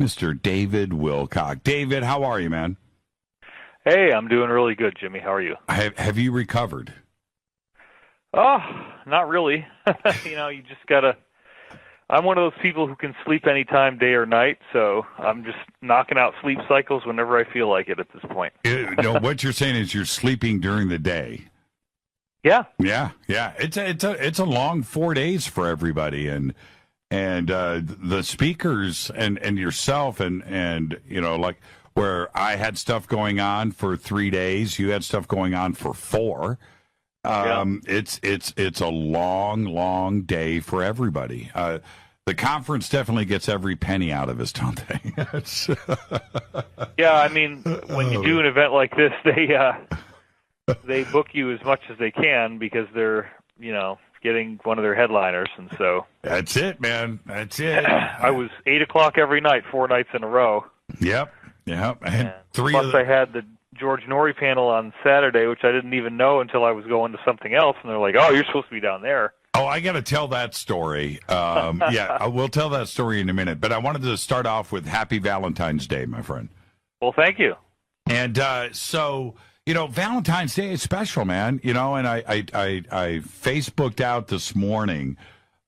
Mr. David Wilcock. David, how are you, man? Hey, I'm doing really good, Jimmy. How are you? Have you recovered? Oh, not really. You just gotta. I'm one of those people who can sleep anytime, day or night, so I'm just knocking out sleep cycles whenever I feel like it at this point. No, what you're saying is you're sleeping during the day. Yeah. Yeah. It's a long 4 days for everybody, and the speakers and yourself and like where I had stuff going on for 3 days, you had stuff going on for 4. It's a long day for everybody. The conference definitely gets every penny out of us, don't they? Yeah, I mean, when you do an event like this, they book you as much as they can because they're, getting one of their headliners, and so that's it, man. That's it. I was 8 o'clock every night, 4 nights in a row. Yep. And plus, I had the George Norrie panel on Saturday, which I didn't even know until I was going to something else, and they're like, "Oh, you're supposed to be down there." Oh, I got to tell that story. Yeah, I will tell that story in a minute. But I wanted to start off with Happy Valentine's Day, my friend. Well, thank you. And so, Valentine's Day is special, man. And I Facebooked out this morning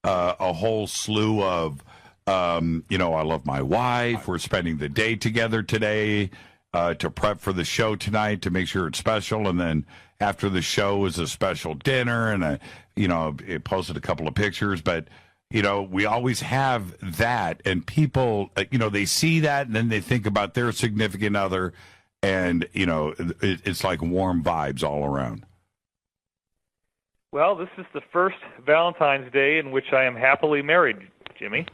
a whole slew of, I love my wife. We're spending the day together today to prep for the show tonight to make sure it's special. And then after the show is a special dinner, and it posted a couple of pictures. But we always have that, and people, they see that, and then they think about their significant other, and it's like warm vibes all around. Well, this is the first Valentine's Day in which I am happily married, Jimmy.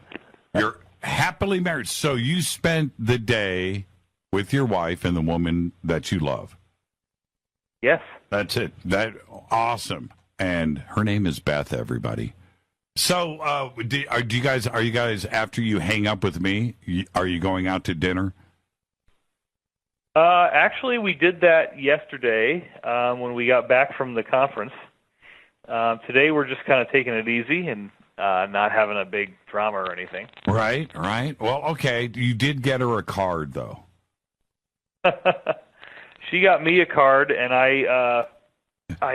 You're happily married, so you spent the day with your wife and the woman that you love. Yes. That's it. Awesome. And her name is Beth, everybody. So, are you guys, after you hang up with me, are you going out to dinner? Actually, we did that yesterday when we got back from the conference. Today, we're just kind of taking it easy and not having a big drama or anything. Right. Well, okay. You did get her a card, though. She got me a card, and I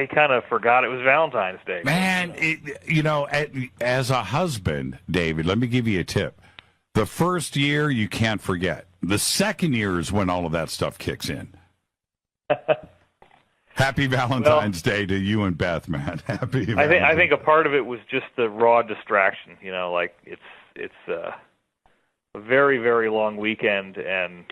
kind of forgot it was Valentine's Day. Man, as a husband, David, let me give you a tip. The first year, you can't forget. The second year is when all of that stuff kicks in. Happy Valentine's Day to you and Beth, man. Happy Valentine's. I think a part of it was just the raw distraction. Like it's a very, very long weekend, and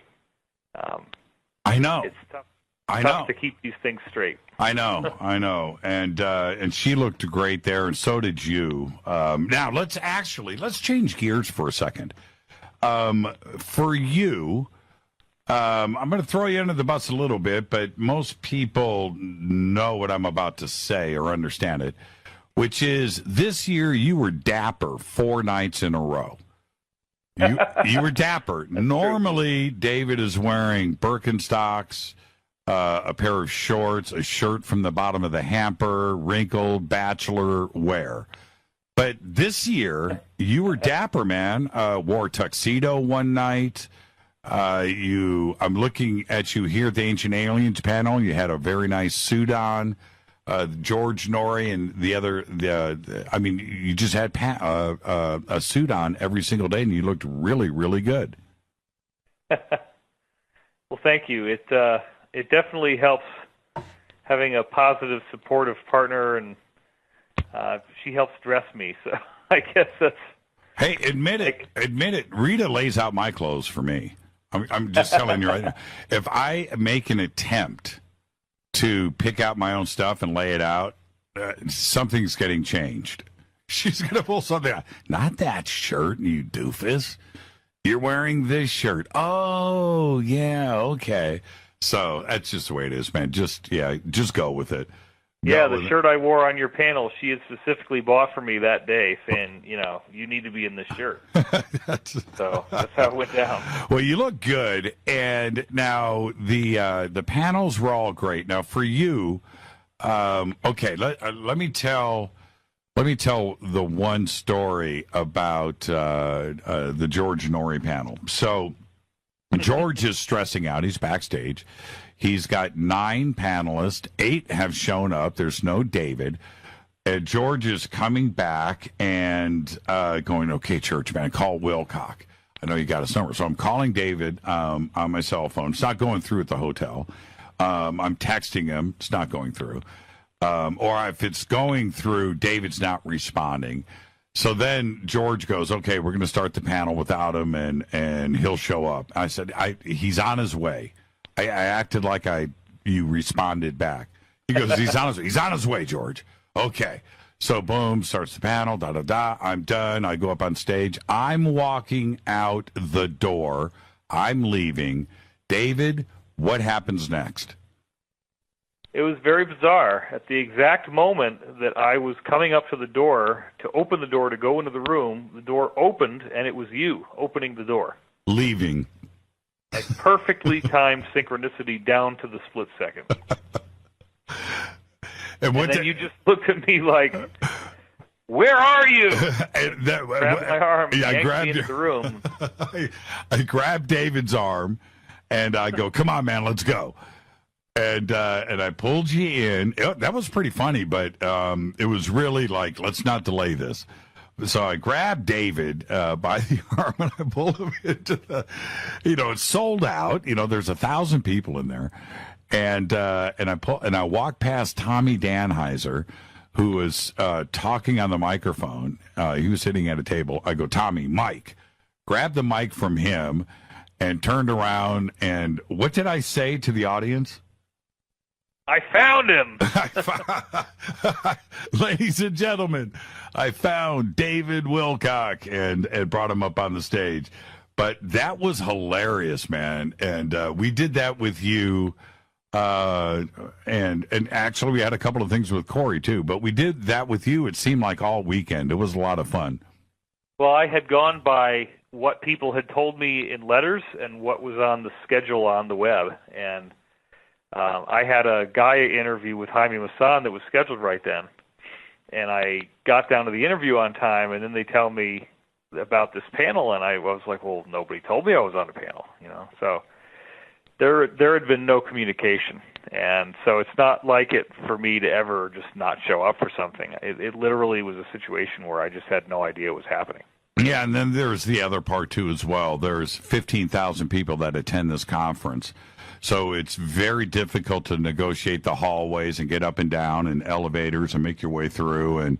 I know. It's tough to keep these things straight. I know. And she looked great there, and so did you. Now, let's change gears for a second. For you, I'm going to throw you under the bus a little bit, but most people know what I'm about to say or understand it, which is this year you were dapper 4 nights in a row. You were dapper. Normally, David is wearing Birkenstocks, a pair of shorts, a shirt from the bottom of the hamper, wrinkled bachelor wear. But this year, you were dapper, man. Wore a tuxedo one night. I'm looking at you here at the Ancient Aliens panel. You had a very nice suit on. George Norrie and you just had a suit on every single day, and you looked really, really good. Well, thank you. It definitely helps having a positive, supportive partner, and she helps dress me. So I guess that's. Hey, admit it. Rita lays out my clothes for me. I'm just telling you right now. If I make an attempt to pick out my own stuff and lay it out, something's getting changed. She's going to pull something out. Not that shirt, you doofus. You're wearing this shirt. Oh, yeah, okay. So that's just the way it is, man. Just go with it. Yeah, the shirt I wore on your panel, she had specifically bought for me that day, saying, you need to be in this shirt. So that's how it went down. Well, you look good, and now the panels were all great. Now for you, okay, let me tell the one story about the George Norrie panel. So George is stressing out. He's backstage. He's got 9 panelists. 8 have shown up. There's no David. George is coming back and going, okay, church man, call Wilcock. I know you got his number. So I'm calling David on my cell phone. It's not going through at the hotel. I'm texting him. It's not going through. Or if it's going through, David's not responding. So then George goes, okay, we're going to start the panel without him, and he'll show up. I said, he's on his way. I acted like you responded back. He goes, he's on his way, George. Okay. So boom, starts the panel, da-da-da. I'm done. I go up on stage. I'm walking out the door. I'm leaving. David, what happens next? It was very bizarre. At the exact moment that I was coming up to the door to open the door to go into the room, the door opened, and it was you opening the door. Leaving. Like perfectly timed synchronicity down to the split second. And then you just looked at me like, where are you? Grabbed my arm, yanked me into the room. I grabbed David's arm, and I go, come on, man, let's go. And I pulled you in. That was pretty funny, but it was really like, let's not delay this. So I grabbed David by the arm and I pulled him into the, it's sold out. There's 1,000 people in there, and I walked past Tommy Danheiser, who was talking on the microphone. He was sitting at a table. I go, Tommy, Mike, grabbed the mic from him, and turned around. And what did I say to the audience? I found him. Ladies and gentlemen, I found David Wilcock and brought him up on the stage. But that was hilarious, man. And we did that with you. And actually, we had a couple of things with Corey, too. But we did that with you, it seemed like all weekend. It was a lot of fun. Well, I had gone by what people had told me in letters and what was on the schedule on the web. And I had a Gaia interview with Jaime Maussan that was scheduled right then. And I got down to the interview on time, and then they tell me about this panel, and I was like, well, nobody told me I was on the panel, So there had been no communication. And so it's not like it for me to ever just not show up for something. It literally was a situation where I just had no idea what was happening. Yeah, and then there's the other part, too, as well. There's 15,000 people that attend this conference. So it's very difficult to negotiate the hallways and get up and down and elevators and make your way through. And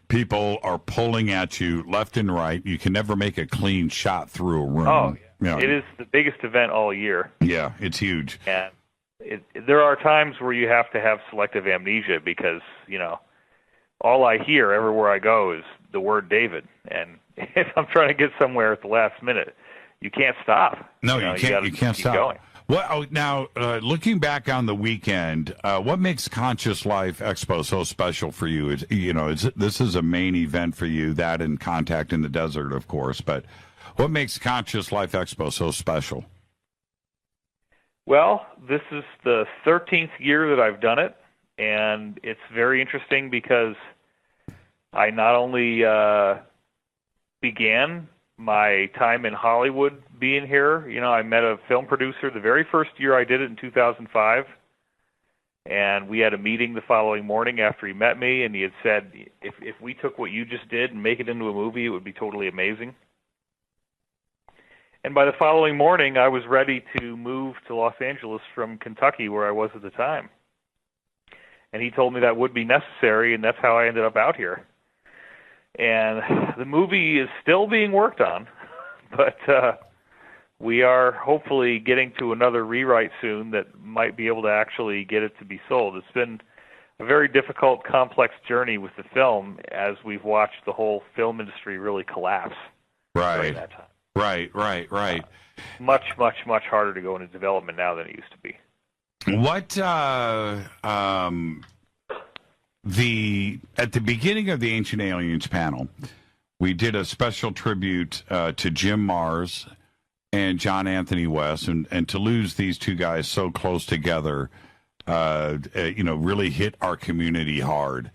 people are pulling at you left and right. You can never make a clean shot through a room. Oh, yeah. It is the biggest event all year. Yeah, it's huge. And there are times where you have to have selective amnesia because, all I hear everywhere I go is the word David. And if I'm trying to get somewhere at the last minute, you can't stop. No, you can't. You can't stop. Going. Well, now, looking back on the weekend, what makes Conscious Life Expo so special for you? This is a main event for you, that and Contact in the Desert, of course. But what makes Conscious Life Expo so special? Well, this is the 13th year that I've done it, and it's very interesting because I not only began my time in Hollywood being here. I met a film producer the very first year I did it in 2005, and we had a meeting the following morning after he met me, and he had said, if we took what you just did and make it into a movie, it would be totally amazing. And by the following morning, I was ready to move to Los Angeles from Kentucky, where I was at the time. And he told me that would be necessary, and that's how I ended up out here. And the movie is still being worked on, but we are hopefully getting to another rewrite soon that might be able to actually get it to be sold. It's been a very difficult, complex journey with the film as we've watched the whole film industry really collapse during that time. Right. Much, much, much harder to go into development now than it used to be. What at the beginning of the Ancient Aliens panel, we did a special tribute to Jim Mars and John Anthony West, and to lose these two guys so close together, really hit our community hard.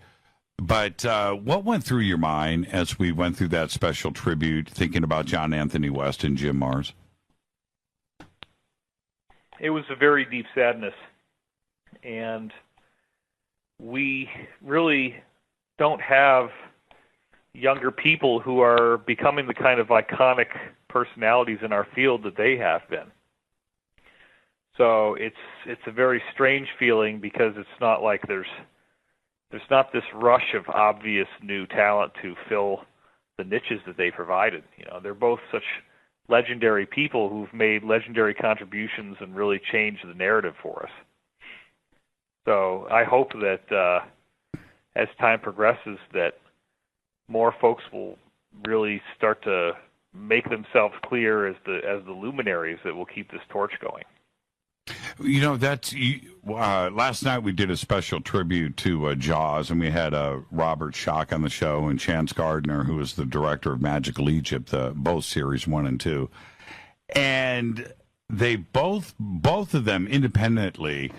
But what went through your mind as we went through that special tribute, thinking about John Anthony West and Jim Mars? it was a very deep sadness, and we really don't have younger people who are becoming the kind of iconic personalities in our field that they have been. So it's a very strange feeling, because it's not like there's not this rush of obvious new talent to fill the niches that they provided. You know, they're both such legendary people who've made legendary contributions and really changed the narrative for us. So I hope that as time progresses, that more folks will really start to make themselves clear as the luminaries that will keep this torch going. You know, last night we did a special tribute to Jaws, and we had Robert Schock on the show and Chance Gardner, who is the director of Magical Egypt, both series 1 and 2. And they both of them independently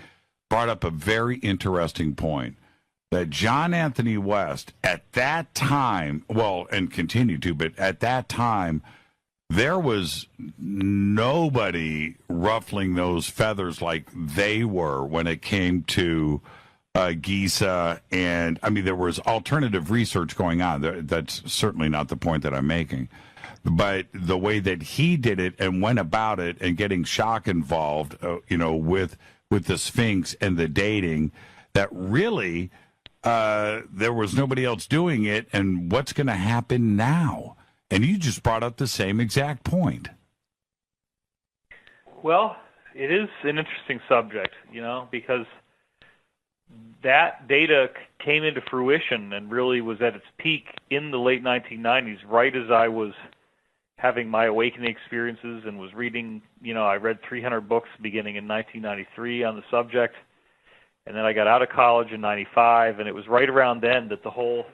brought up a very interesting point, that John Anthony West at that time, well, and continued to, but at that time, there was nobody ruffling those feathers like they were when it came to Giza. And, I mean, there was alternative research going on. That's certainly not the point that I'm making. But the way that he did it and went about it, and getting Schock involved, with the Sphinx and the dating, that really there was nobody else doing it. And what's going to happen now? And you just brought up the same exact point. Well, it is an interesting subject, because that data came into fruition and really was at its peak in the late 1990s, right as I was having my awakening experiences and was reading, I read 300 books beginning in 1993 on the subject. And then I got out of college in 95, and it was right around then that the whole,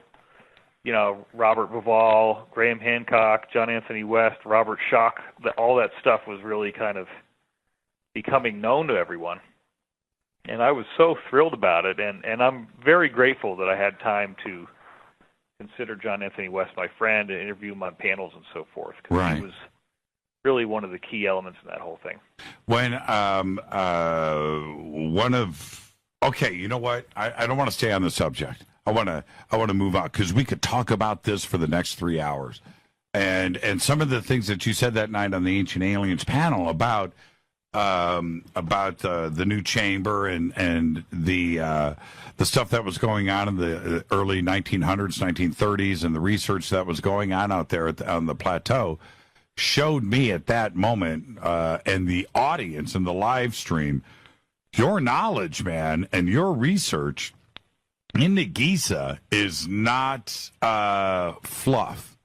Robert Bauval, Graham Hancock, John Anthony West, Robert Schock, all that stuff was really kind of becoming known to everyone. And I was so thrilled about it, and I'm very grateful that I had time to consider John Anthony West my friend and interview him on panels and so forth, because right. He was really one of the key elements in that whole thing. When okay, you know what? I don't want to stay on the subject. I want to move on, because we could talk about this for the next 3 hours, and some of the things that you said that night on the Ancient Aliens panel about the new chamber and the stuff that was going on in the early 1900s, 1930s, and the research that was going on out there on the plateau, showed me at that moment, and the audience and the live stream, your knowledge, man, and your research into Giza is not fluff.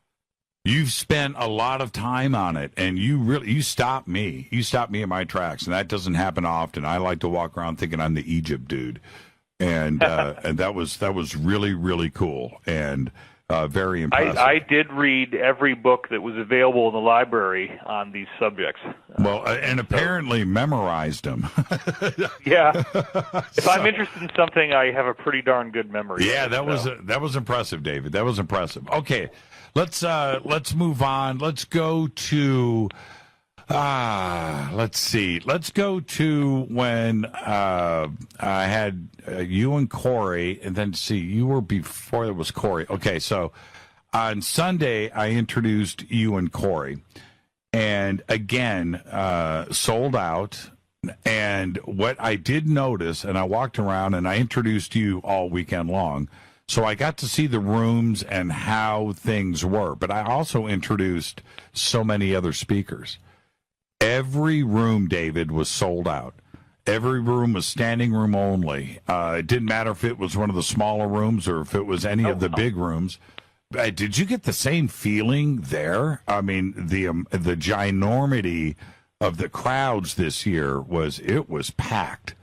You've spent a lot of time on it, and you stopped me. You stopped me in my tracks, and that doesn't happen often. I like to walk around thinking I'm the Egypt dude, and and that was really, really cool and very impressive. I did read every book that was available in the library on these subjects. Well, and apparently memorized them. Yeah. If I'm interested in something, I have a pretty darn good memory. Yeah, that was impressive, David. That was impressive. Okay, let's move on. Let's go to let's see. Let's go to when I had you and Corey, and then see, you were before it was Corey. Okay, so on Sunday I introduced you and Corey, and again sold out. And what I did notice, and I walked around and I introduced you all weekend long, so I got to see the rooms and how things were. But I also introduced so many other speakers. Every room, David, was sold out. Every room was standing room only. It didn't matter if it was one of the smaller rooms or if it was any of the big rooms. Did you get the same feeling there? I mean, the ginormity of the crowds this year was packed.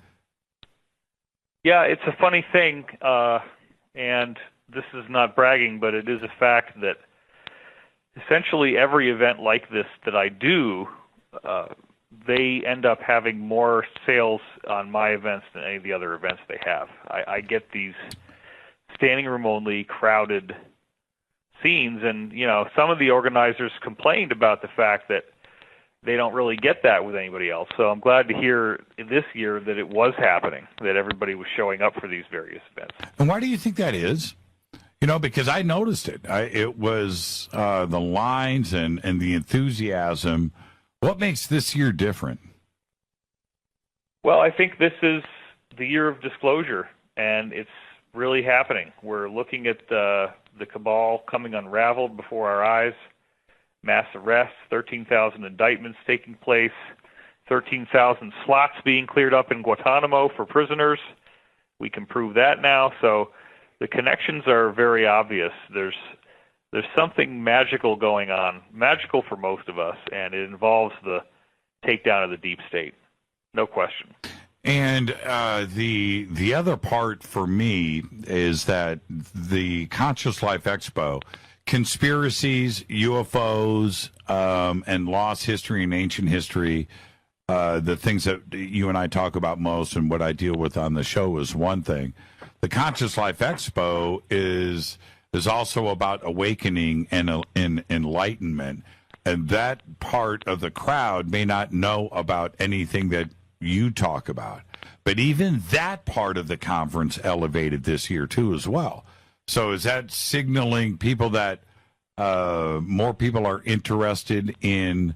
Yeah, it's a funny thing, and this is not bragging, but it is a fact that essentially every event like this that I do, they end up having more sales on my events than any of the other events they have. I get these standing room only crowded scenes, and some of the organizers complained about the fact that they don't really get that with anybody else. So I'm glad to hear this year that it was happening, that everybody was showing up for these various events. And why do you think that is? Because I noticed it. It was the lines and the enthusiasm. What makes this year different? Well, I think this is the year of disclosure, and it's really happening. We're looking at the cabal coming unraveled before our eyes. Mass arrests, 13,000 indictments taking place, 13,000 slots being cleared up in Guantanamo for prisoners. We can prove that now. So the connections are very obvious. There's something magical going on, magical for most of us, and it involves the takedown of the deep state. No question. And the other part for me is that the Conscious Life Expo, conspiracies, UFOs, and lost history and ancient history, the things that you and I talk about most and what I deal with on the show is one thing. The Conscious Life Expo is also about awakening and enlightenment. And that part of the crowd may not know about anything that you talk about. But even that part of the conference elevated this year, too, as well. So is that signaling people that more people are interested in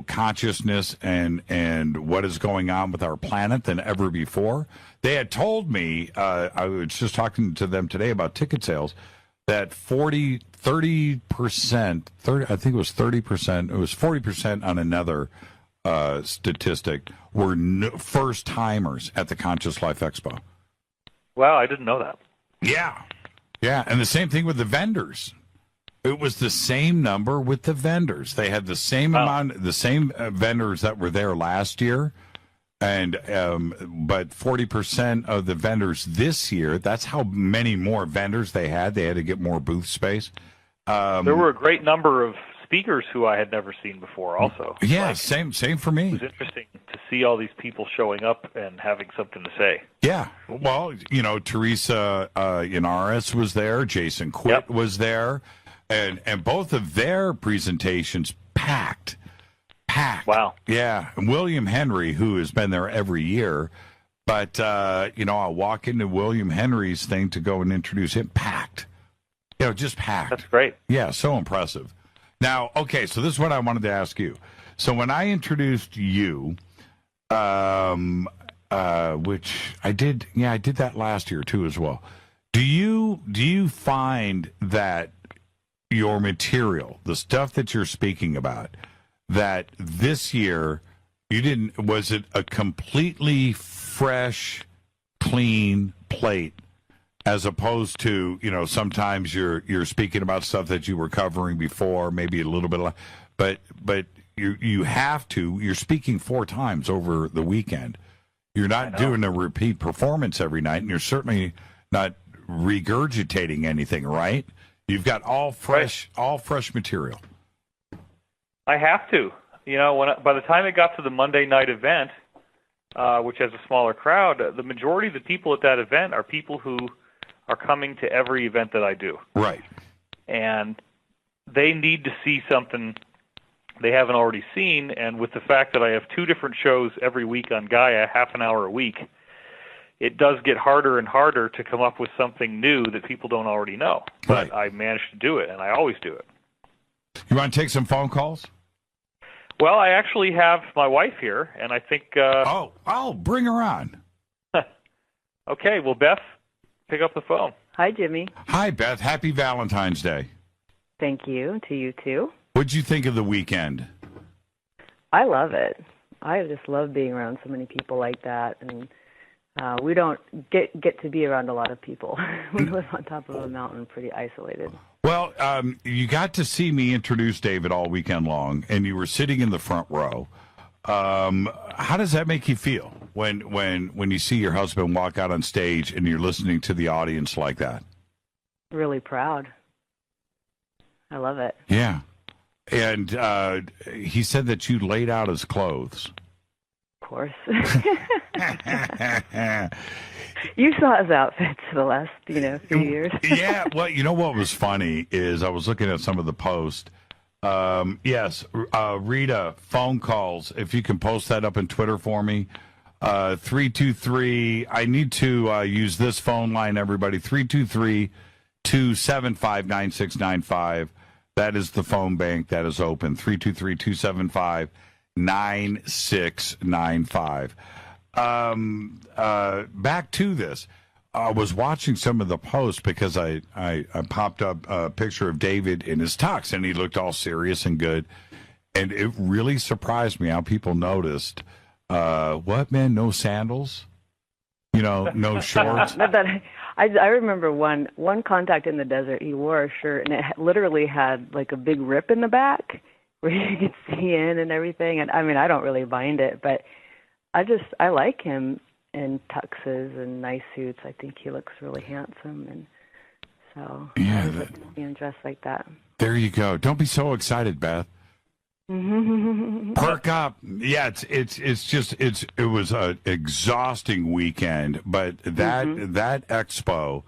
consciousness and what is going on with our planet than ever before? They had told me, I was just talking to them today about ticket sales, that 30%, I think it was 30%, it was 40% on another statistic, were first-timers at the Conscious Life Expo. Wow, I didn't know that. Yeah. Yeah, and the same thing with the vendors. It was the same number with the vendors. They had the same amount, the same vendors that were there last year, and but 40% of the vendors this year, that's how many more vendors they had. They had to get more booth space. There were a great number of speakers who I had never seen before also. Yeah, same for me. It was interesting to see all these people showing up and having something to say. Yeah. Well, Teresa Inaris was there. Jason Quitt was there. And both of their presentations packed. Wow. Yeah. And William Henry, who has been there every year. But, I'll walk into William Henry's thing to go and introduce him. Packed. Just packed. That's great. Yeah, so impressive. Now, okay, so this is what I wanted to ask you. So when I introduced you, which I did that last year too as well. Do you find that your material, the stuff that you're speaking about, that this year was it a completely fresh, clean plate? As opposed to, sometimes you're speaking about stuff that you were covering before, maybe a little bit, but you're speaking 4 times over the weekend. You're not doing a repeat performance every night, and you're certainly not regurgitating anything, right? You've got all fresh material. I have to. By the time it got to the Monday night event, which has a smaller crowd, the majority of the people at that event are people who are coming to every event that I do. Right. And they need to see something they haven't already seen, and with the fact that I have 2 different shows every week on Gaia, half an hour a week, it does get harder and harder to come up with something new that people don't already know. But I managed to do it, and I always do it. You want to take some phone calls? Well, I actually have my wife here, and I think... I'll bring her on. Okay, well, Beth, pick up the phone. Hi, Jimmy. Hi, Beth. Happy Valentine's Day. Thank you. To you, too. What'd you think of the weekend? I love it. I just love being around so many people like that. And we don't get to be around a lot of people. We live on top of a mountain, pretty isolated. Well, you got to see me introduce David all weekend long, and you were sitting in the front row. How does that make you feel when you see your husband walk out on stage and you're listening to the audience like that? Really proud. I love it. Yeah. And he said that you laid out his clothes. Of course. You saw his outfits the last, few years. Yeah. Well, what was funny is I was looking at some of the posts. Yes, Rita, phone calls. If you can post that up on Twitter for me. 323. I need to use this phone line, everybody. 323-275-9695. That is the phone bank that is open. 323-275-9695. Back to this. I was watching some of the posts because I popped up a picture of David in his tux, and he looked all serious and good. And it really surprised me how people noticed, what, man, no sandals? No shorts? Not that I remember one contact in the desert, he wore a shirt, and it literally had like a big rip in the back where you could see in and everything. And I mean, I don't really mind it, but I like him in tuxes and nice suits. I think he looks really handsome, and so yeah, being dressed like that. There you go. Don't be so excited, Beth. Perk up. Yeah, it was an exhausting weekend, but that expo,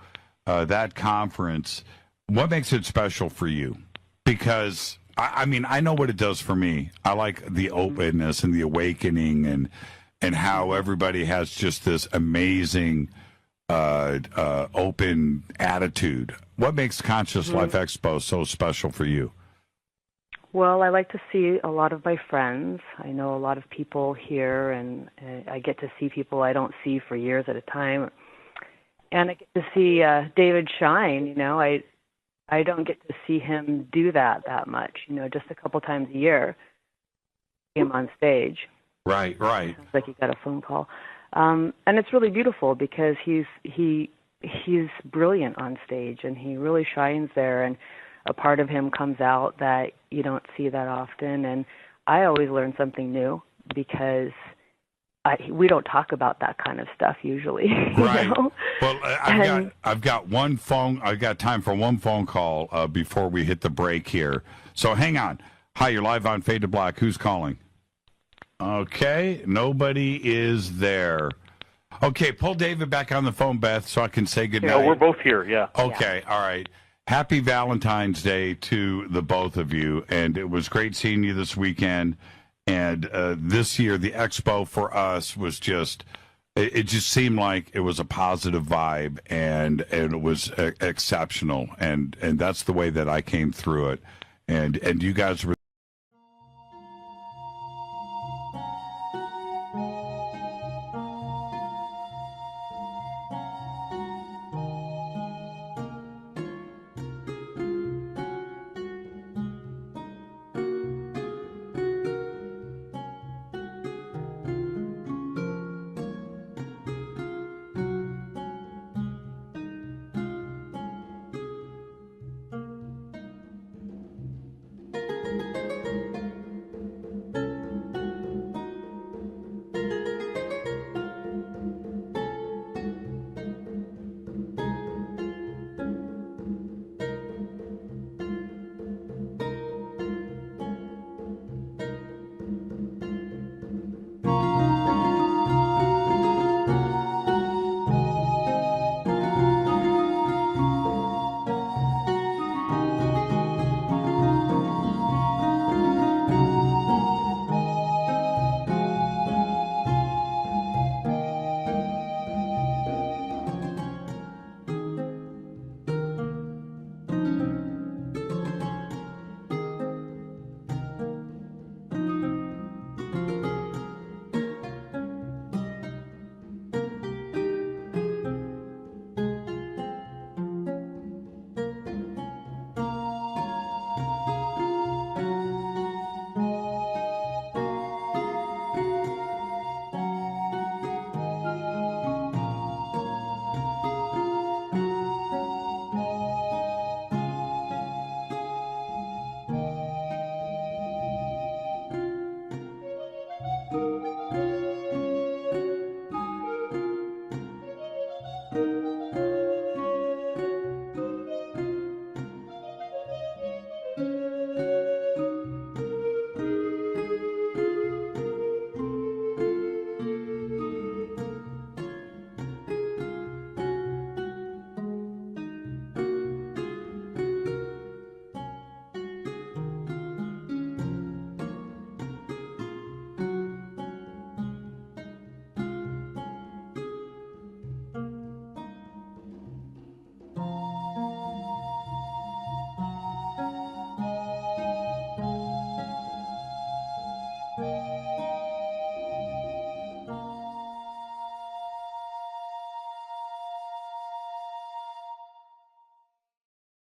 that conference, what makes it special for you? Because I mean, I know what it does for me. I like the openness and the awakening and how everybody has just this amazing open attitude. What makes Conscious Life Expo so special for you? Well, I like to see a lot of my friends. I know a lot of people here, and I get to see people I don't see for years at a time. And I get to see David shine. I don't get to see him do that much. Just a couple times a year, see him on stage. Right. Sounds like he got a phone call, and it's really beautiful because he's brilliant on stage, and he really shines there, and a part of him comes out that you don't see that often. And I always learn something new because we don't talk about that kind of stuff usually. Right. Well, I've got time for one phone call before we hit the break here. So hang on. Hi, you're live on Fade to Black. Who's calling? Okay, nobody is there. Okay, pull David back on the phone, Beth, so I can say goodnight. Yeah, we're both here, yeah. Okay, all right. Happy Valentine's Day to the both of you, and it was great seeing you this weekend. And this year, the expo for us was it just seemed like it was a positive vibe, and it was exceptional. And that's the way that I came through it. And you guys were